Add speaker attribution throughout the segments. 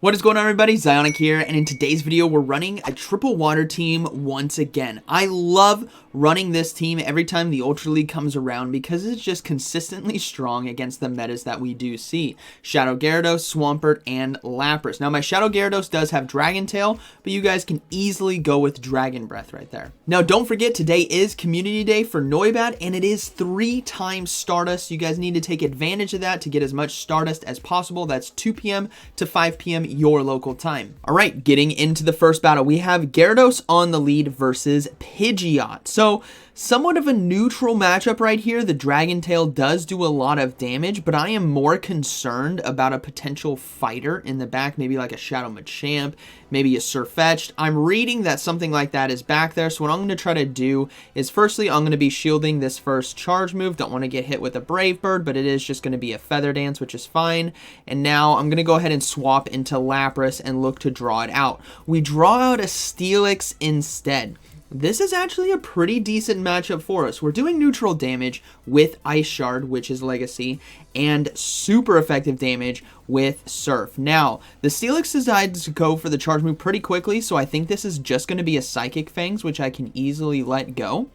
Speaker 1: What is going on, everybody? ZyoniK here, and in today's video we're running a triple water team once again. I love running this team every time the Ultra League comes around because it's just consistently strong against the metas that we do see. Shadow Gyarados, Swampert, and Lapras. Now my Shadow Gyarados does have Dragon Tail, but you guys can easily go with Dragon Breath right there. Now don't forget, today is Community Day for Noibat, and it is 3 times Stardust. You guys need to take advantage of that to get as much Stardust as possible. That's 2 p.m. to 5 p.m. your local time. All right, getting into the first battle, we have Gyarados on the lead versus Pidgeot. So somewhat of a neutral matchup right here. The Dragon Tail does do a lot of damage, but I am more concerned about a potential fighter in the back, maybe like a Shadow Machamp, maybe a Surfetch'd. I'm reading that something like that is back there, so what I'm going to try to do is firstly, I'm going to be shielding this first charge move. Don't want to get hit with a Brave Bird, but it is just going to be a Feather Dance, which is fine. And now I'm going to go ahead and swap into Lapras and look to draw it out. We draw out a Steelix instead. This is actually a pretty decent matchup for us. We're doing neutral damage with Ice Shard, which is Legacy, and super effective damage with Surf. Now, the Steelix decides to go for the charge move pretty quickly, so I think this is just going to be a Psychic Fangs, which I can easily let go.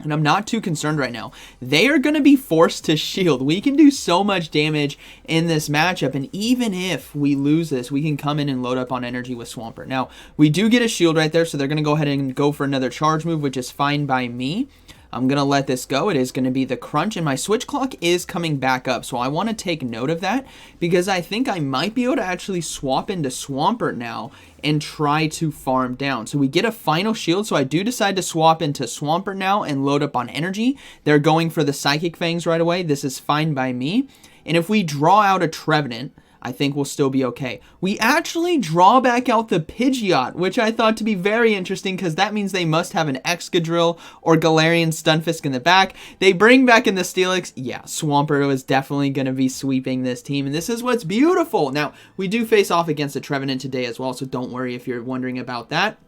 Speaker 1: And I'm not too concerned right now. They are going to be forced to shield. We can do so much damage in this matchup, and even if we lose this, we can come in and load up on energy with Swampert. Now, we do get a shield right there, so they're going to go ahead and go for another charge move, which is fine by me. I'm going to let this go. It is going to be the crunch, and my switch clock is coming back up, so I want to take note of that because I think I might be able to actually swap into Swampert now and try to farm down. So we get a final shield, so I do decide to swap into Swampert now and load up on energy. They're going for the Psychic Fangs right away. This is fine by me. And if we draw out a Trevenant, I think we'll still be okay. We actually draw back out the Pidgeot, which I thought to be very interesting because that means they must have an Excadrill or Galarian Stunfisk in the back. They bring back in the Steelix. Yeah, Swampert is definitely going to be sweeping this team, and this is what's beautiful. Now, we do face off against the Trevenant today as well, so don't worry if you're wondering about that.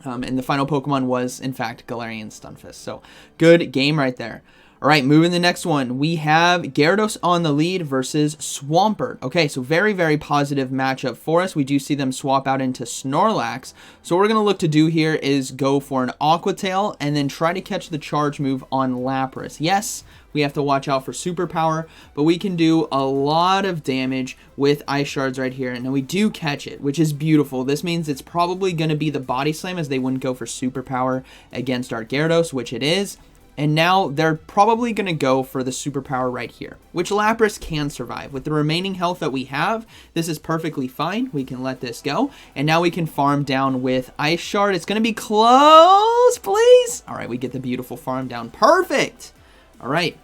Speaker 1: And the final Pokemon was, in fact, Galarian Stunfisk. So, good game right there. All right, moving to the next one. We have Gyarados on the lead versus Swampert. Okay, so very, very positive matchup for us. We do see them swap out into Snorlax. So what we're going to look to do here is go for an Aqua Tail and then try to catch the charge move on Lapras. Yes, we have to watch out for superpower, but we can do a lot of damage with Ice Shards right here, and we do catch it, which is beautiful. This means it's probably going to be the Body Slam, as they wouldn't go for superpower against our Gyarados, which it is. And now they're probably going to go for the superpower right here, which Lapras can survive. With the remaining health that we have, this is perfectly fine. We can let this go. And now we can farm down with Ice Shard. It's going to be close, please. All right, we get the beautiful farm down. Perfect. All right.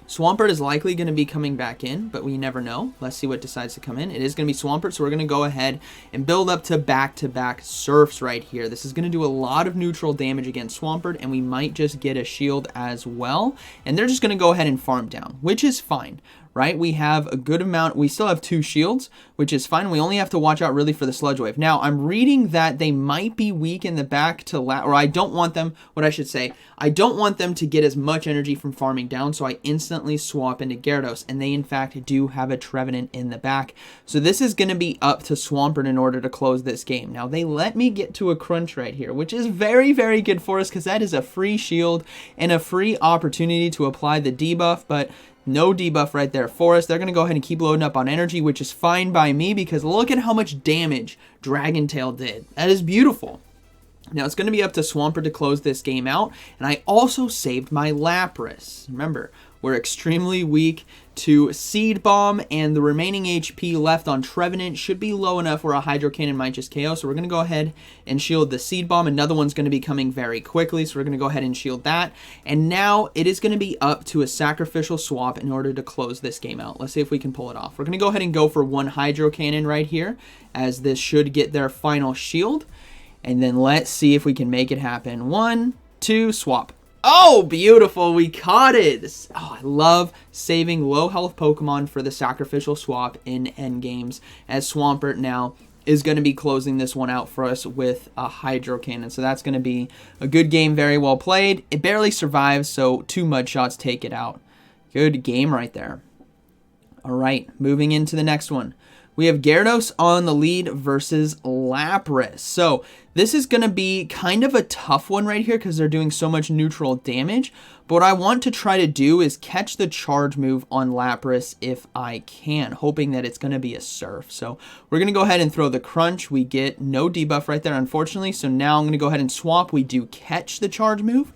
Speaker 1: Swampert is likely going to be coming back in, but we never know. Let's see what decides to come in. It is going to be Swampert, so we're going to go ahead and build up to back-to-back Surfs right here. This is going to do a lot of neutral damage against Swampert, and we might just get a shield as well. And they're just going to go ahead and farm down, which is fine, right? We have a good amount. We still have 2 shields, which is fine. We only have to watch out really for the Sludge Wave. Now, I'm reading that they might be weak in the back to or I don't want them, what I should say, I don't want them to get as much energy from farming down, so I instantly swap into Gyarados, and they in fact do have a Trevenant in the back. So this is going to be up to Swampert in order to close this game. Now, they let me get to a crunch right here, which is very, very good for us because that is a free shield and a free opportunity to apply the debuff, but no debuff right there for us. They're going to go ahead and keep loading up on energy, which is fine by me because look at how much damage Dragon Tail did. That is beautiful. Now, it's going to be up to Swampert to close this game out, and I also saved my Lapras. Remember, we're extremely weak to Seed Bomb, and the remaining HP left on Trevenant should be low enough where a Hydro Cannon might just KO, so we're going to go ahead and shield the Seed Bomb. Another one's going to be coming very quickly, so we're going to go ahead and shield that. And now it is going to be up to a sacrificial swap in order to close this game out. Let's see if we can pull it off. We're going to go ahead and go for 1 Hydro Cannon right here, as this should get their final shield. And then let's see if we can make it happen. 1, 2, swap. Oh, beautiful. We caught it. Oh, I love saving low health Pokemon for the sacrificial swap in endgames, as Swampert now is going to be closing this one out for us with a Hydro Cannon. So that's going to be a good game, very well played. It barely survives, so 2 mud shots take it out. Good game right there. All right, moving into the next one. we have Gyarados on the lead versus Lapras. So this is going to be kind of a tough one right here because they're doing so much neutral damage. But what I want to try to do is catch the charge move on Lapras if I can, hoping that it's going to be a Surf. So we're going to go ahead and throw the Crunch. We get no debuff right there, unfortunately. So now I'm going to go ahead and swap. We do catch the charge move.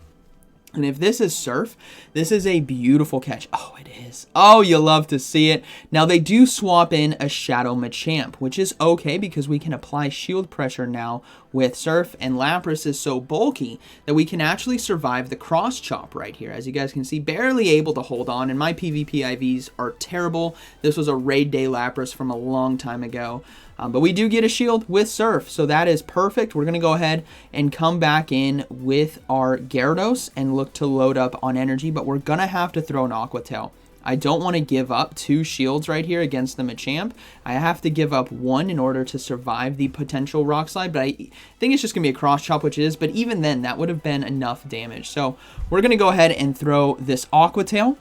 Speaker 1: And if this is Surf, this is a beautiful catch. Oh, it is. Oh, you love to see it. Now, they do swap in a Shadow Machamp, which is okay because we can apply shield pressure now with Surf. And Lapras is so bulky that we can actually survive the cross chop right here. As you guys can see, barely able to hold on. And my PvP IVs are terrible. This was a raid day Lapras from a long time ago. But we do get a shield with Surf, so that is perfect. We're going to go ahead and come back in with our Gyarados and look to load up on energy, but we're going to have to throw an Aqua Tail. I don't want to give up 2 shields right here against the Machamp. I have to give up 1 in order to survive the potential Rock Slide, but I think it's just going to be a Cross Chop, which it is, but even then, that would have been enough damage. So we're going to go ahead and throw this Aqua Tail.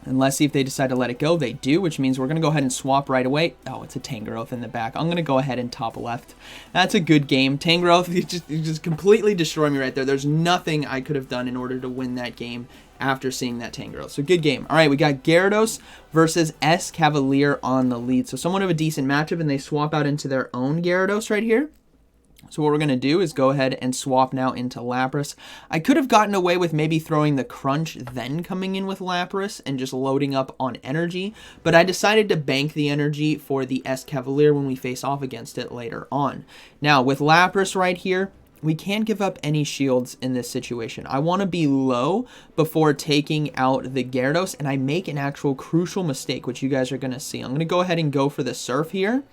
Speaker 1: And let's see if they decide to let it go. They do, which means we're going to go ahead and swap right away. Oh, it's a Tangrowth in the back. I'm going to go ahead and top left. That's a good game. Tangrowth, you just completely destroyed me right there. There's nothing I could have done in order to win that game after seeing that Tangrowth. So good game. All right, we got Gyarados versus Cavalier on the lead. So somewhat of a decent matchup, and they swap out into their own Gyarados right here. So what we're going to do is go ahead and swap now into Lapras. I could have gotten away with maybe throwing the Crunch, then coming in with Lapras and just loading up on energy, but I decided to bank the energy for the Cavalier when we face off against it later on. Now, with Lapras right here, we can't give up any shields in this situation. I want to be low before taking out the Gyarados, and I make an actual crucial mistake, which you guys are going to see. I'm going to go ahead and go for the Surf here,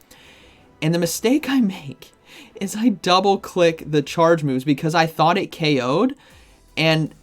Speaker 1: and the mistake I make is I double click the charge moves because I thought it KO'd, and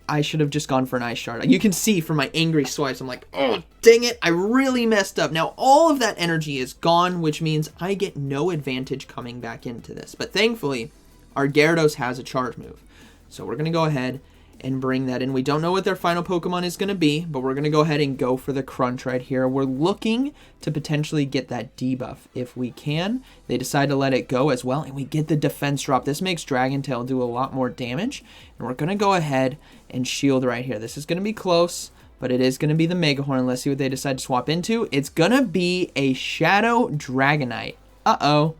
Speaker 1: I should have just gone for an Ice Shard. You can see from my angry swipes, I'm like, oh, dang it, I really messed up. Now, all of that energy is gone, which means I get no advantage coming back into this. But thankfully, our Gyarados has a charge move. So we're going to go ahead and bring that in. We don't know what their final Pokemon is going to be, but we're going to go ahead and go for the Crunch right here. We're looking to potentially get that debuff if we can. They decide to let it go as well, and we get the defense drop. This makes Dragon Tail do a lot more damage, and we're going to go ahead and shield right here. This is going to be close, but it is going to be the Mega Horn. Let's see what they decide to swap into. It's going to be a Shadow Dragonite. Uh-oh.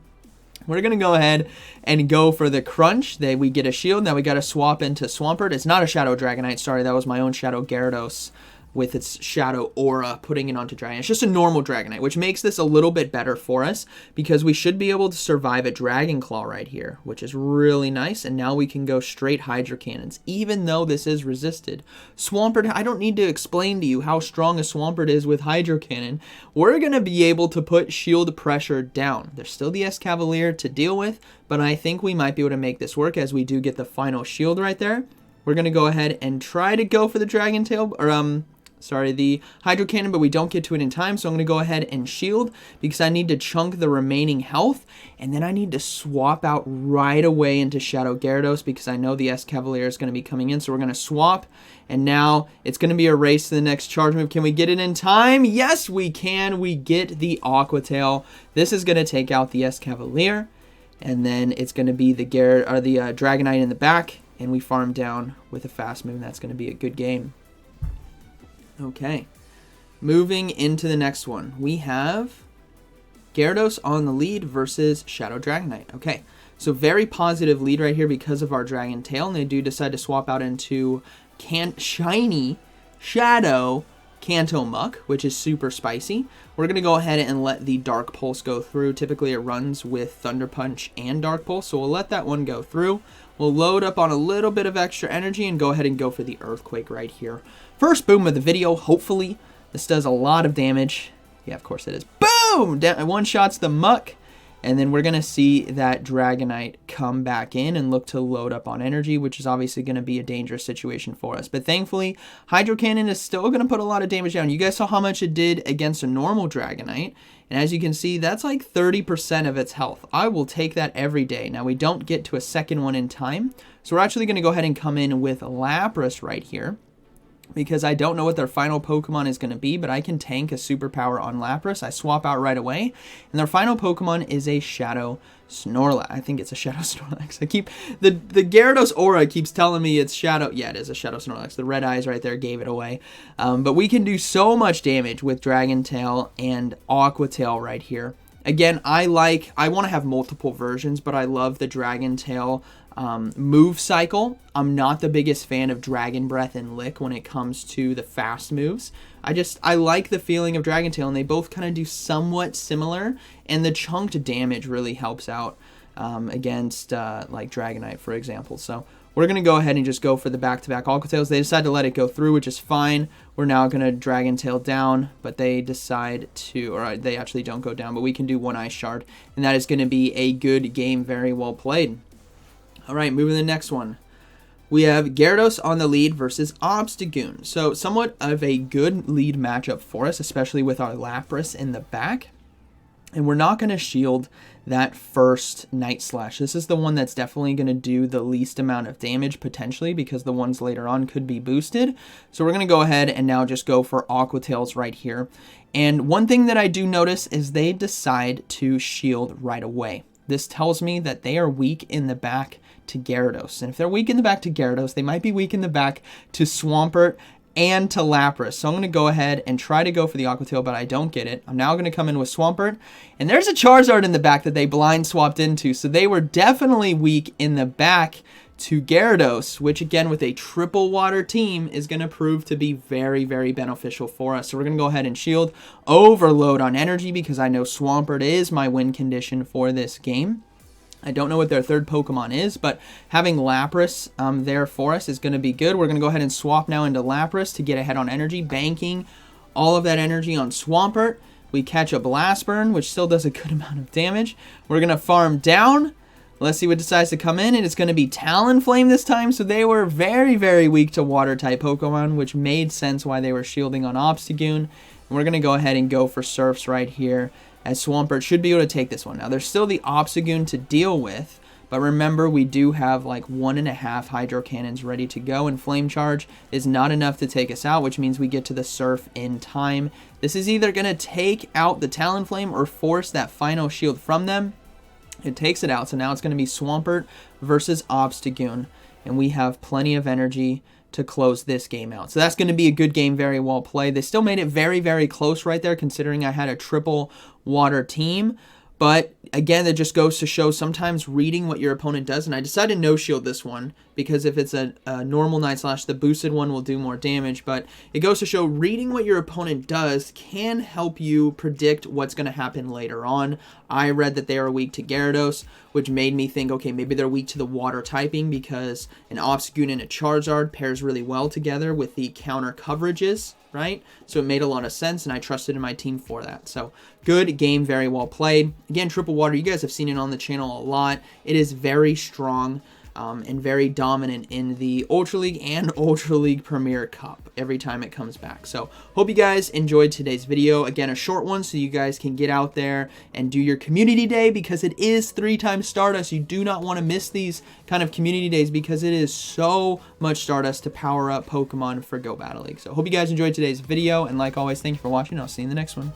Speaker 1: We're going to go ahead and go for the Crunch. We get a shield. Now we got to swap into Swampert. It's not a Shadow Dragonite. Sorry, that was my own Shadow Gyarados with its Shadow Aura, putting it onto Dragonite. It's just a normal Dragonite, which makes this a little bit better for us because we should be able to survive a Dragon Claw right here, which is really nice. And now we can go straight Hydro Cannons, even though this is resisted. Swampert, I don't need to explain to you how strong a Swampert is with Hydro Cannon. We're going to be able to put shield pressure down. There's still the Cavalier to deal with, but I think we might be able to make this work as we do get the final shield right there. We're going to go ahead and try to go for the Dragon Tail, or the Hydro Cannon, but we don't get to it in time, so I'm going to go ahead and shield because I need to chunk the remaining health, and then I need to swap out right away into Shadow Gyarados because I know the Cavalier is going to be coming in, so we're going to swap, and now it's going to be a race to the next charge move. Can we get it in time? Yes, we can. We get the Aqua Tail. This is going to take out the Cavalier, and then it's going to be the Dragonite in the back, and we farm down with a fast move, and that's going to be a good game. Okay, moving into the next one, we have Gyarados on the lead versus Shadow Dragonite. Okay, so very positive lead right here because of our Dragon Tail, and they do decide to swap out into shiny Shadow Kanto Muck, which is super spicy. We're going to go ahead and let the Dark Pulse go through. Typically, it runs with Thunder Punch and Dark Pulse, so we'll let that one go through. We'll load up on a little bit of extra energy and go ahead and go for the Earthquake right here. First boom of the video, hopefully. This does a lot of damage. Yeah, of course it is. Boom! One shots the Muck. And then we're going to see that Dragonite come back in and look to load up on energy, which is obviously going to be a dangerous situation for us. But thankfully, Hydro Cannon is still going to put a lot of damage down. You guys saw how much it did against a normal Dragonite. And as you can see, that's like 30% of its health. I will take that every day. Now, we don't get to a second one in time. So we're actually going to go ahead and come in with Lapras right here. because I don't know what their final Pokemon is going to be, but I can tank a superpower on Lapras. I swap out right away, and their final Pokemon is a Shadow Snorlax. I think it's a Shadow Snorlax. The Gyarados aura keeps telling me it's Shadow. Yeah, it is a Shadow Snorlax. The red eyes right there gave it away. But we can do so much damage with Dragon Tail and Aqua Tail right here. Again, I want to have multiple versions, but I love the Dragon Tail move cycle. I'm not the biggest fan of Dragon Breath and Lick when it comes to the fast moves. I like the feeling of Dragon Tail, and they both kind of do somewhat similar, and the chunked damage really helps out against like Dragonite, for example. So we're going to go ahead and just go for the back-to-back Aqua Tails. They decide to let it go through, which is fine. We're now going to Dragon Tail down, but they decide to, or they actually don't go down, but we can do one Ice Shard, and that is going to be a good game, very well played. All right, moving to the next one. We have Gyarados on the lead versus Obstagoon. So somewhat of a good lead matchup for us, especially with our Lapras in the back. And we're not going to shield that first Night Slash. This is the one that's definitely going to do the least amount of damage potentially, because the ones later on could be boosted. So we're going to go ahead and now just go for Aqua Tails right here. And one thing that I do notice is they decide to shield right away. This tells me that they are weak in the back to Gyarados. And if they're weak in the back to Gyarados, they might be weak in the back to Swampert and to Lapras. So I'm going to go ahead and try to go for the Aqua Tail, but I don't get it. I'm now going to come in with Swampert. And there's a Charizard in the back that they blind swapped into. So they were definitely weak in the back to Gyarados, which again with a triple water team is going to prove to be very, very beneficial for us. So we're going to go ahead and shield, overload on energy, because I know Swampert is my win condition for this game. I don't know what their third Pokemon is, but having Lapras there for us is going to be good. We're going to go ahead and swap now into Lapras to get ahead on energy, banking all of that energy on Swampert. We catch a Blast Burn, which still does a good amount of damage. We're going to farm down. Let's see what decides to come in, and it's going to be Talonflame this time. So they were very, very weak to Water-type Pokemon, which made sense why they were shielding on Obstagoon. And we're going to go ahead and go for Surfs right here, as Swampert should be able to take this one. Now, there's still the Obstagoon to deal with, but remember, we do have like 1.5 Hydro Cannons ready to go, and Flame Charge is not enough to take us out, which means we get to the Surf in time. This is either going to take out the Talonflame or force that final shield from them. It takes it out, so now it's going to be Swampert versus Obstagoon, and we have plenty of energy to close this game out. So that's going to be a good game, very well played. They still made it very, very close right there, considering I had a triple water team. But again, that just goes to show sometimes reading what your opponent does. And I decided to no shield this one, because if it's a normal Night Slash, the boosted one will do more damage. But it goes to show reading what your opponent does can help you predict what's going to happen later on. I read that they are weak to Gyarados, which made me think, okay, maybe they're weak to the water typing, because an Obstagoon and a Charizard pairs really well together with the counter coverages, right? So it made a lot of sense, and I trusted in my team for that. So good game, very well played. Again, triple water, you guys have seen it on the channel a lot. It is very strong and very dominant in the Ultra League and Ultra League Premier Cup every time it comes back. So hope you guys enjoyed today's video. Again, a short one so you guys can get out there and do your community day, because it is 3 times Stardust. You do not want to miss these kind of community days, because it is so much Stardust to power up Pokemon for Go Battle League. So hope you guys enjoyed today's video, and like always, thank you for watching. I'll see you in the next one.